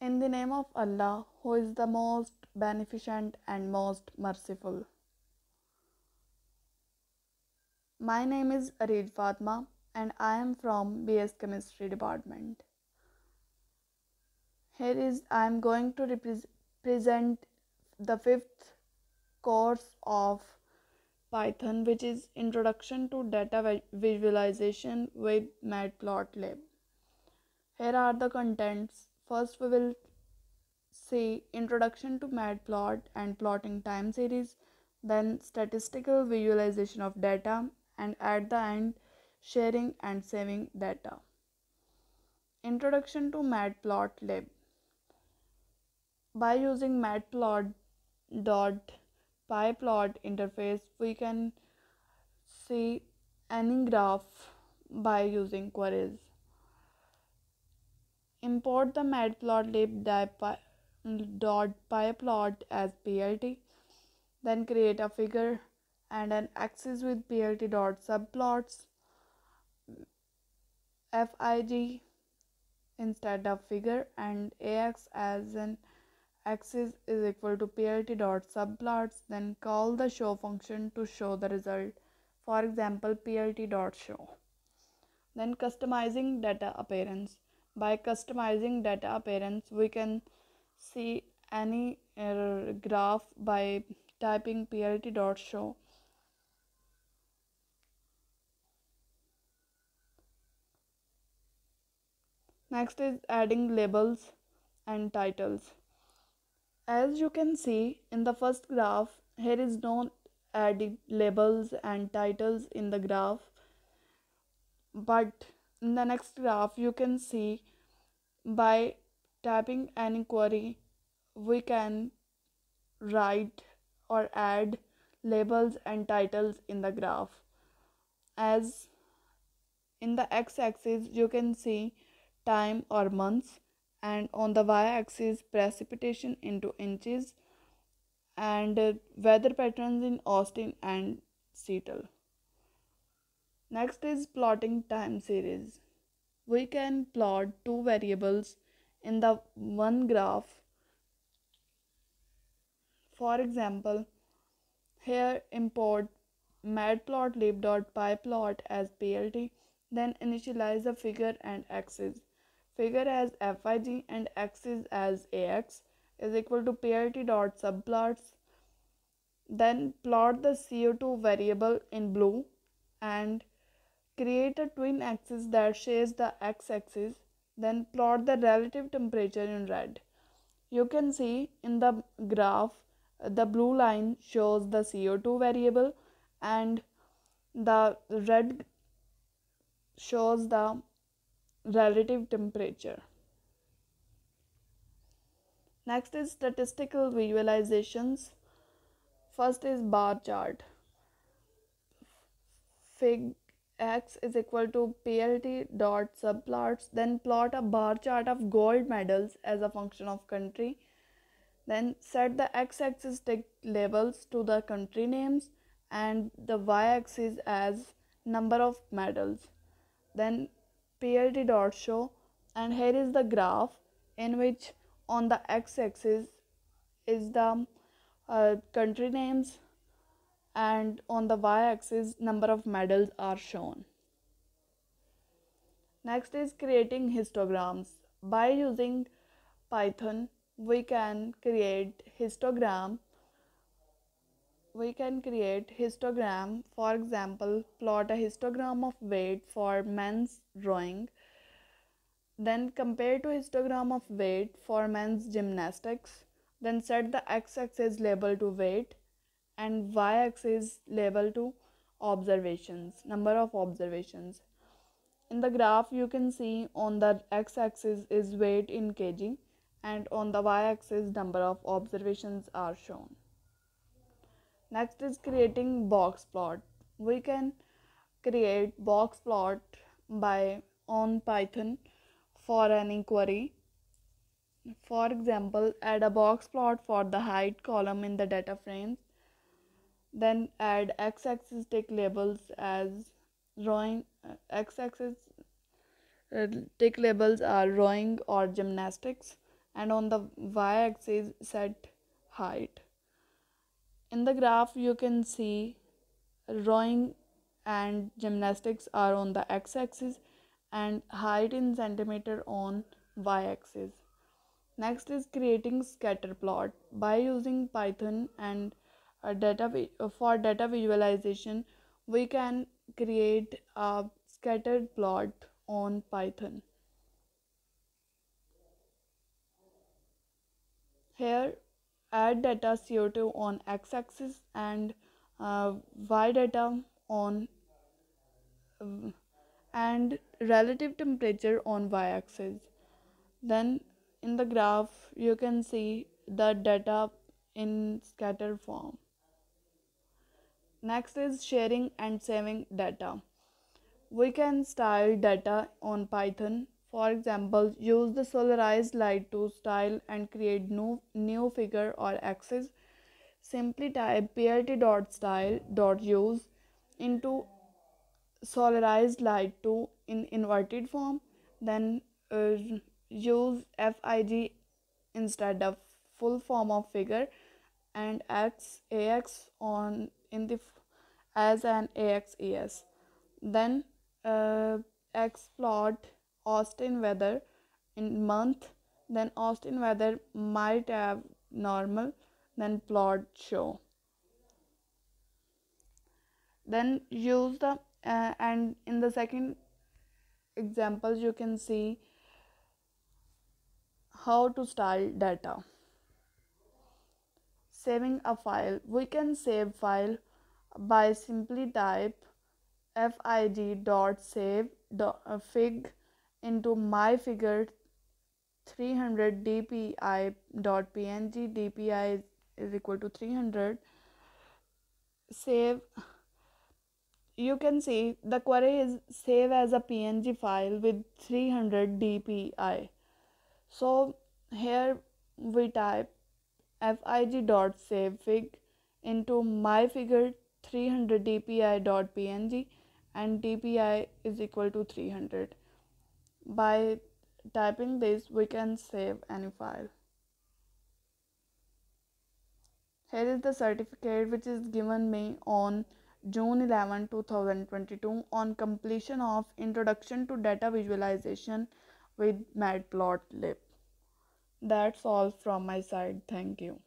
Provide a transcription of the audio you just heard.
In the name of Allah, who is the most beneficent and most merciful. My name is Areej Fatma and I am from BS Chemistry Department. Here is I am going to present the fifth course of Python, which is Introduction to Data Visualization with MATPLOTLIB. Here are the contents. First we will see Introduction to Matplot and Plotting Time Series, then Statistical Visualization of Data, and at the end, Sharing and Saving Data. Introduction to Matplotlib. By using MATPLOT.PYPLOT interface, we can see any graph by using queries. Import the matplotlib.pyplot as PLT, then create a figure and an axis with plt.subplots fig instead of figure, and ax as an axis is equal to plt.subplots. Then call the show function to show the result, for example plt.show. Then customizing data appearance. By customizing data appearance, we can see any graph by typing plt.show. Next is adding labels and titles. As you can see in the first graph, here is no added labels and titles in the graph, but in the next graph you can see by typing any query we can write or add labels and titles in the graph. As in the x-axis you can see time or months, and on the y-axis precipitation into inches, and weather patterns in Austin and Seattle. Next is plotting time series. We can plot two variables in the one graph. For example, here import matplotlib.pyplot as PLT, then initialize the figure and axis. Figure as fig and axis as ax is equal to plt.subplots. Then plot the CO2 variable in blue and create a twin axis that shares the x-axis. Then plot the relative temperature in red. You can see in the graph the blue line shows the CO2 variable and the red shows the relative temperature. Next is statistical visualizations. First is bar chart. Fig x is equal to plt.subplots. Then plot a bar chart of gold medals as a function of country. Then set the x-axis tick labels to the country names and the y-axis as number of medals. Then plt.show, and here is the graph in which on the x-axis is the country names and on the y-axis number of medals are shown. Next is creating histograms. By using Python, we can create histogram. For example, plot a histogram of weight for men's rowing, then compare to histogram of weight for men's gymnastics, then set the x-axis label to weight and y-axis label to observations, number of observations. In the graph you can see on the x-axis is weight in kg and on the y-axis number of observations are shown. Next is creating box plot. We can create box plot by on Python for any query. For example, add a box plot for the height column in the data frames. Then add x-axis tick labels as rowing. X-axis tick labels are rowing or gymnastics, and on the y-axis set height. In the graph you can see rowing and gymnastics are on the x-axis and height in centimeter on y-axis. Next is creating scatter plot. By using Python and for data visualization, we can create a scattered plot on Python. Here, add data CO2 on x-axis and y data on and relative temperature on y-axis. Then in the graph you can see the data in scatter form. Next is sharing and saving data. We can style data on Python. For example, use the solarized light to style and create new figure or axis. Simply type plt.style.use into solarized light to in inverted form, then use fig instead of full form of figure, and ax on in the as an axes. Then xplot Austin weather in month, then Austin weather might have normal, then plot show. Then use the and in the second examples you can see how to style data. Saving a file. We can save file by simply type fig.save fig into myfigure 300 dpi.png. dpi is equal to 300. Save. You can see the query is save as a png file with 300 dpi. So here we type fig.savefig into myfigure 300 dpi.png and dpi is equal to 300. By typing this we can save any file. Here is the certificate which is given me on June 11, 2022 on completion of Introduction to Data Visualization with MATPLOTLIB. That's all from my side. Thank you.